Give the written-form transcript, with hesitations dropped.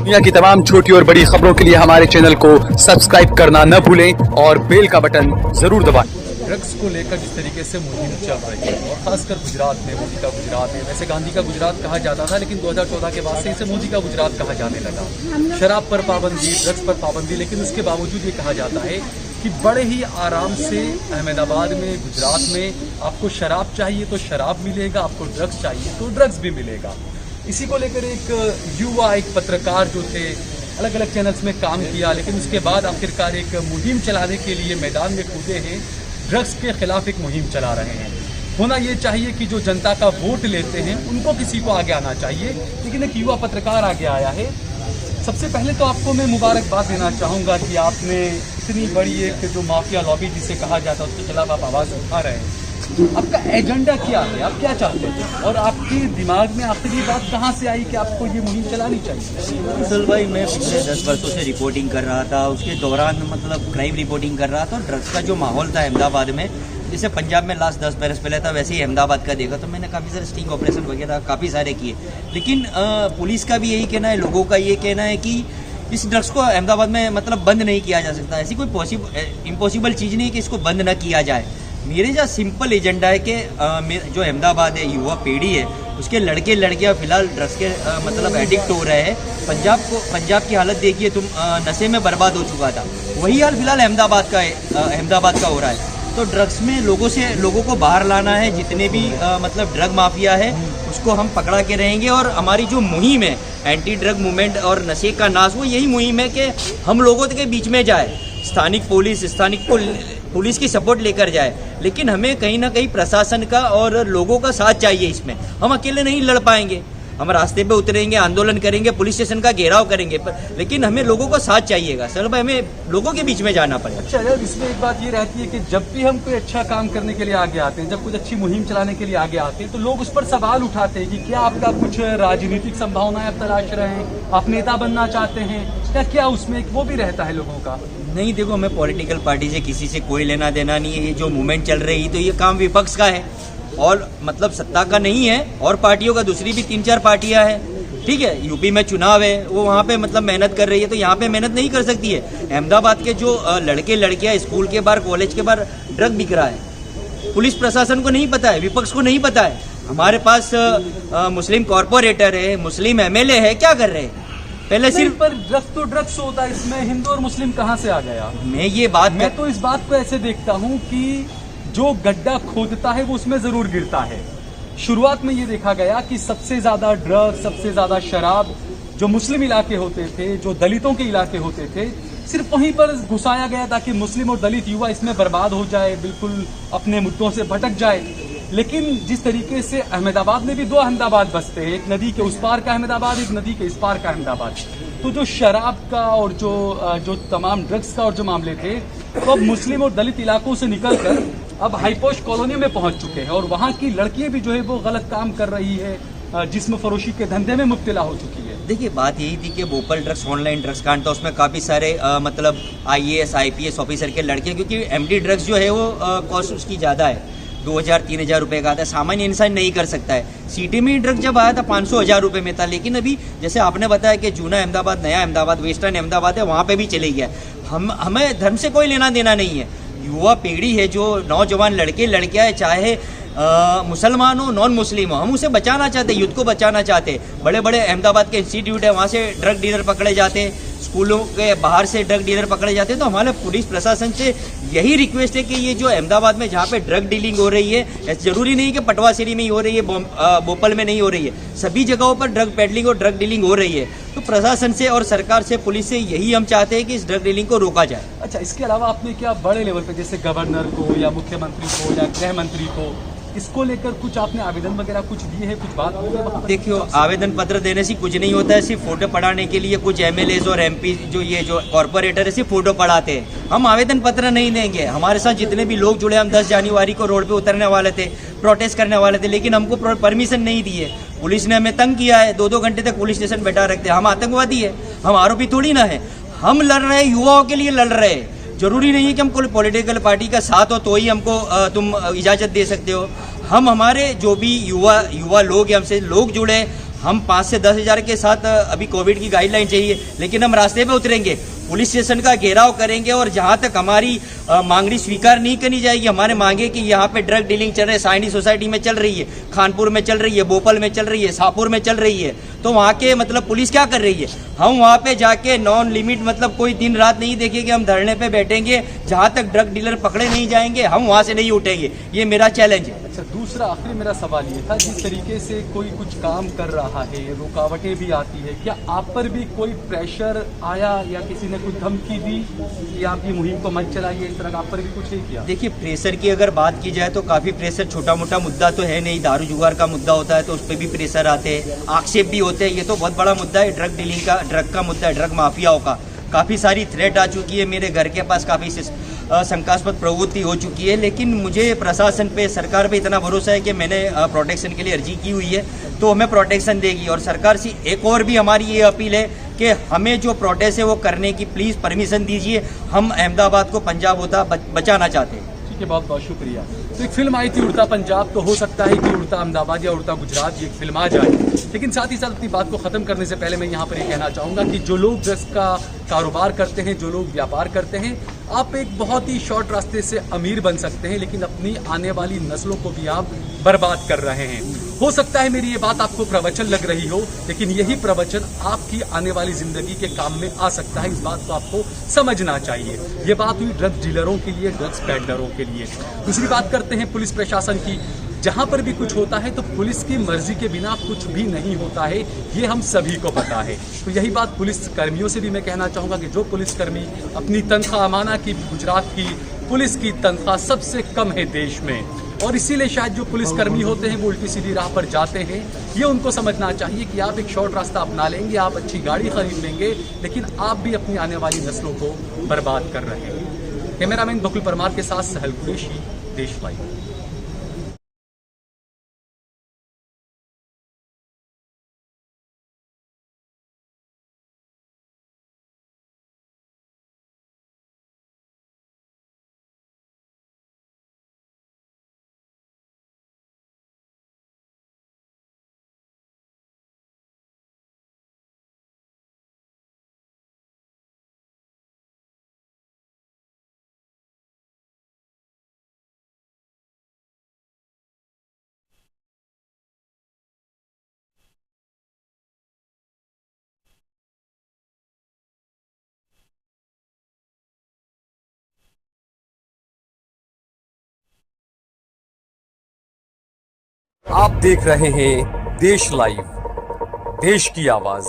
दुनिया की तमाम छोटी और बड़ी खबरों के लिए हमारे चैनल को सब्सक्राइब करना न भूलें और बेल का बटन जरूर दबाएं। ड्रग्स को लेकर जिस तरीके से मुहिम चल रही है और खासकर गुजरात में, मोदी का गुजरात है। वैसे गांधी का गुजरात कहा जाता था, लेकिन 2014 के बाद से इसे मोदी का गुजरात कहा जाने लगा। शराब पर पाबंदी, ड्रग्स पर पाबंदी, लेकिन उसके बावजूद ये कहा जाता है कि बड़े ही आराम से अहमदाबाद में, गुजरात में आपको शराब चाहिए तो शराब मिलेगा, आपको ड्रग्स चाहिए तो ड्रग्स भी मिलेगा। इसी को लेकर एक युवा, एक पत्रकार जो थे, अलग अलग चैनल्स में काम किया, लेकिन उसके बाद आखिरकार एक मुहिम चलाने के लिए मैदान में कूदे हैं। ड्रग्स के खिलाफ एक मुहिम चला रहे हैं। होना ये चाहिए कि जो जनता का वोट लेते हैं उनको किसी को आगे आना चाहिए, लेकिन एक युवा पत्रकार आगे आया है। सबसे पहले तो आपको मैं मुबारकबाद देना चाहूँगा कि आपने इतनी बड़ी एक जो माफिया लॉबी जिसे कहा जाता है उसके खिलाफ आप आवाज़ उठा रहे हैं। आपका एजेंडा क्या है, आप क्या चाहते हैं, और आपके दिमाग में आखिर ये बात कहाँ से आई कि आपको ये मुहिम चलानी चाहिए? असल भाई, मैं पिछले 10 वर्षों से रिपोर्टिंग कर रहा था। उसके दौरान मतलब क्राइम रिपोर्टिंग कर रहा था। ड्रग्स का जो माहौल था अहमदाबाद में, जैसे पंजाब में लास्ट 10 बरस पहले था, वैसे ही अहमदाबाद का देखा। तो मैंने काफ़ी सारे स्टिंग ऑपरेशन वगैरह काफ़ी सारे किए, लेकिन पुलिस का भी यही कहना है, लोगों का ये कहना है कि इस ड्रग्स को अहमदाबाद में मतलब बंद नहीं किया जा सकता। ऐसी कोई इम्पॉसिबल चीज़ नहीं है कि इसको बंद न किया जाए। मेरे जो सिंपल एजेंडा है कि जो अहमदाबाद है, युवा पीढ़ी है, उसके लड़के लड़कियां फिलहाल ड्रग्स के मतलब एडिक्ट हो रहे हैं। पंजाब की हालत देखिए तुम, नशे में बर्बाद हो चुका था। वही हाल फिलहाल अहमदाबाद का हो रहा है। तो ड्रग्स में लोगों को बाहर लाना है। जितने भी मतलब ड्रग माफिया है उसको हम पकड़ा के रहेंगे। और हमारी जो मुहिम है एंटी ड्रग मूवमेंट और नशे का नाश, वो यही मुहिम है कि हम लोगों के बीच में जाए, स्थानिक पुलिस की सपोर्ट लेकर जाए। लेकिन हमें कहीं ना कहीं प्रशासन का और लोगों का साथ चाहिए इसमें। हम अकेले नहीं लड़ पाएंगे। हम रास्ते पे उतरेंगे, आंदोलन करेंगे, पुलिस स्टेशन का घेराव करेंगे, लेकिन हमें लोगों का साथ चाहिएगा। सर भाई, हमें लोगों के बीच में जाना पड़ेगा। अच्छा यार, इसमें एक बात ये रहती है कि जब भी हम कोई अच्छा काम करने के लिए आगे आते हैं, जब कुछ अच्छी मुहिम चलाने के लिए आगे आते हैं, तो लोग उस पर सवाल उठाते हैं कि क्या आपका कुछ राजनीतिक संभावनाएं आप तलाश रहे हैं, आप नेता बनना चाहते हैं, या क्या उसमें वो भी रहता है लोगों का? नहीं, देखो, मैं पॉलिटिकल पार्टी से किसी से कोई लेना देना नहीं है। ये जो मूवमेंट चल रही तो ये काम विपक्ष का है और मतलब सत्ता का नहीं है। और पार्टियों का, दूसरी भी 3-4 पार्टियां हैं, ठीक है। यूपी में चुनाव है, वो वहाँ पे मतलब मेहनत कर रही है, तो यहाँ पे मेहनत नहीं कर सकती है। अहमदाबाद के जो लड़के लड़कियां स्कूल के बाहर, कॉलेज के बाहर ड्रग बिक रहा है, पुलिस प्रशासन को नहीं पता है, विपक्ष को नहीं पता है। हमारे पास मुस्लिम कॉरपोरेटर है, मुस्लिम MLA है, क्या कर रहे हैं? पहले सिर्फ पर ड्रग्स तो ड्रग्स होता है, इसमें हिंदू और मुस्लिम कहाँ से आ गया? मैं तो इस बात को ऐसे देखता हूँ कि जो गड्ढा खोदता है वो उसमें जरूर गिरता है। शुरुआत में ये देखा गया कि सबसे ज्यादा ड्रग्स, सबसे ज्यादा शराब जो मुस्लिम इलाके होते थे, जो दलितों के इलाके होते थे, सिर्फ वहीं पर घुसाया गया ताकि मुस्लिम और दलित युवा इसमें बर्बाद हो जाए, बिल्कुल अपने मुद्दों से भटक जाए। लेकिन जिस तरीके से अहमदाबाद में भी 2 अहमदाबाद बसते हैं, एक नदी के उस पार का अहमदाबाद, एक नदी के इस पार का अहमदाबाद, तो जो शराब का और जो तमाम ड्रग्स का और जो मामले थे, तो अब मुस्लिम और दलित इलाकों से निकलकर अब हाईपोश कॉलोनी में पहुंच चुके हैं। और वहाँ की लड़कियां भी जो है वो गलत काम कर रही है, जिस्म फरोशी के धंधे में मुब्तला हो चुकी है। देखिए, बात यही थी कि भोपाल ड्रग्स, ऑनलाइन ड्रग्स कांड था, उसमें काफ़ी सारे मतलब IAS IPS ऑफिसर के लड़के, क्योंकि MD ड्रग्स जो है वो कॉस्ट उसकी ज़्यादा है, 2000-3000 रुपये का आता है, सामान्य इंसान नहीं कर सकता है। सिटी में ड्रग जब आया था 500-1000 रुपये में था, लेकिन अभी जैसे आपने बताया कि जूना अहमदाबाद, नया अहमदाबाद, वेस्टर्न अहमदाबाद है, वहाँ पे भी चले गया। हमें धर्म से कोई लेना देना नहीं है। युवा पीढ़ी है, जो नौजवान लड़के लड़कियाँ है, चाहे मुसलमान हो, नॉन मुस्लिम हो, हम उसे बचाना चाहते हैं, युद्ध को बचाना चाहते हैं। बड़े बड़े अहमदाबाद के इंस्टीट्यूट है, वहाँ से ड्रग डीलर पकड़े जाते हैं, स्कूलों के बाहर से ड्रग डीलर पकड़े जाते हैं। तो हमारे पुलिस प्रशासन से यही रिक्वेस्ट है कि ये जो अहमदाबाद में जहाँ पे ड्रग डीलिंग हो रही है, जरूरी नहीं कि पटवासिरी में ही हो रही है, भोपाल में नहीं हो रही है, सभी जगहों पर ड्रग पेडलिंग और ड्रग डीलिंग हो रही है। तो प्रशासन से और सरकार से, पुलिस से यही हम चाहते हैं कि इस ड्रग डीलिंग को रोका जाए। अच्छा, इसके अलावा आपने क्या बड़े लेवल पे, जैसे गवर्नर को या मुख्यमंत्री को या गृह मंत्री को, इसको लेकर कुछ आपने आवेदन वगैरह कुछ दिए हैं, कुछ बात हुई है? देखियो, आवेदन पत्र देने से कुछ नहीं होता है। सिर्फ फोटो पढ़ाने के लिए कुछ MLAs और MP जो कॉर्पोरेटर है, सिर्फ फोटो पढ़ाते हैं। हम आवेदन पत्र नहीं देंगे। हमारे साथ जितने भी लोग जुड़े, हम 10 जनवरी को रोड पे उतरने वाले थे, प्रोटेस्ट करने वाले थे, लेकिन हमको परमिशन नहीं दी है। पुलिस ने हमें तंग किया है, 2-2 घंटे तक पुलिस स्टेशन बैठा रखते हैं। हम आतंकवादी है? हम आरोपी थोड़ी ना है। हम लड़ रहे हैं, युवाओं के लिए लड़ रहे हैं। जरूरी नहीं है कि हम कोई पॉलिटिकल पार्टी का साथ हो तो ही हमको तुम इजाज़त दे सकते हो। हम हमारे जो भी युवा लोग हैं, हमसे लोग जुड़े, हम 5 से 10 हज़ार के साथ अभी कोविड की गाइडलाइन चाहिए, लेकिन हम रास्ते पे उतरेंगे, पुलिस स्टेशन का घेराव करेंगे और जहां तक हमारी मांगनी स्वीकार नहीं करनी जाएगी, हमारे मांगे कि यहाँ पे ड्रग डीलिंग चल रही है, साइंडी सोसाइटी में चल रही है, खानपुर में चल रही है, भोपाल में चल रही है, शाहपुर में चल रही है, तो वहाँ के मतलब पुलिस क्या कर रही है? हम वहाँ पे जाके नॉन लिमिट मतलब कोई दिन रात नहीं देखेंगे, हम धरने पे बैठेंगे, जहाँ तक ड्रग डीलर पकड़े नहीं जाएंगे हम वहाँ से नहीं उठेंगे। ये मेरा चैलेंज है। अच्छा, दूसरा आखिरी मेरा सवाल ये था, जिस तरीके से कोई कुछ काम कर रहा है, रुकावटें भी आती है, क्या आप पर भी कोई प्रेशर आया या किसी ने कुछ धमकी दी कि आप ये मुहिम को मत चलाइए, इस तरह का आप पर भी कुछ नहीं किया? देखिए, प्रेशर की अगर बात की जाए तो काफ़ी प्रेशर, छोटा मोटा मुद्दा तो है नहीं, दारू जुगार का मुद्दा होता है तो उस पर भी प्रेशर आते हैं, आक्षेप भी होते हैं। ये तो बहुत बड़ा मुद्दा है, ड्रग डीलिंग का, ड्रग का मुद्दा है, ड्रग माफियाओं का। काफ़ी सारी थ्रेट आ चुकी है, मेरे घर के पास काफ़ी शंकास्पद प्रवृत्ति हो चुकी है, लेकिन मुझे प्रशासन पे, सरकार पे इतना भरोसा है कि मैंने प्रोटेक्शन के लिए अर्जी की हुई है तो हमें प्रोटेक्शन देगी। और सरकार से एक और भी हमारी ये अपील है कि हमें जो प्रोटेस्ट है वो करने की प्लीज़ परमिशन दीजिए, हम अहमदाबाद को पंजाब होता बचाना चाहते हैं। ठीक है, बहुत बहुत शुक्रिया। तो एक फिल्म आई थी उड़ता पंजाब, तो हो सकता है कि उड़ता अहमदाबाद या उड़ता गुजरात ये एक फिल्म आ जाए, लेकिन साथ ही साथ अपनी बात को ख़त्म करने से पहले मैं यहाँ पर ये कहना चाहूँगा कि जो लोग ड्रग्स का कारोबार करते हैं, जो लोग व्यापार करते हैं, आप एक बहुत ही शॉर्ट रास्ते से अमीर बन सकते हैं, लेकिन अपनी आने वाली नस्लों को भी आप बर्बाद कर रहे हैं। हो सकता है मेरी ये बात आपको प्रवचन लग रही हो, लेकिन यही प्रवचन आपकी आने वाली जिंदगी के काम में आ सकता है। इस बात को आपको समझना चाहिए। ये बात हुई ड्रग्स डीलरों के लिए, ड्रग्स पैडलरों के लिए। दूसरी बात करते हैं पुलिस प्रशासन की। जहां पर भी कुछ होता है तो पुलिस की मर्जी के बिना कुछ भी नहीं होता है, ये हम सभी को पता है। तो यही बात पुलिस कर्मियों से भी मैं कहना चाहूँगा कि जो पुलिसकर्मी अपनी तनख्वाह, माना कि गुजरात की पुलिस की तनख्वाह सबसे कम है देश में, और इसीलिए शायद जो पुलिसकर्मी होते हैं वो उल्टी सीधी राह पर जाते हैं। ये उनको समझना चाहिए कि आप एक शॉर्ट रास्ता अपना लेंगे, आप अच्छी गाड़ी खरीद लेंगे, लेकिन आप भी अपनी आने वाली नस्लों को बर्बाद कर रहे हैं। कैमरामैन बकुल परमार के साथ सहल कुरैशी, देश लाइव। आप देख रहे हैं देश लाइव, देश की आवाज।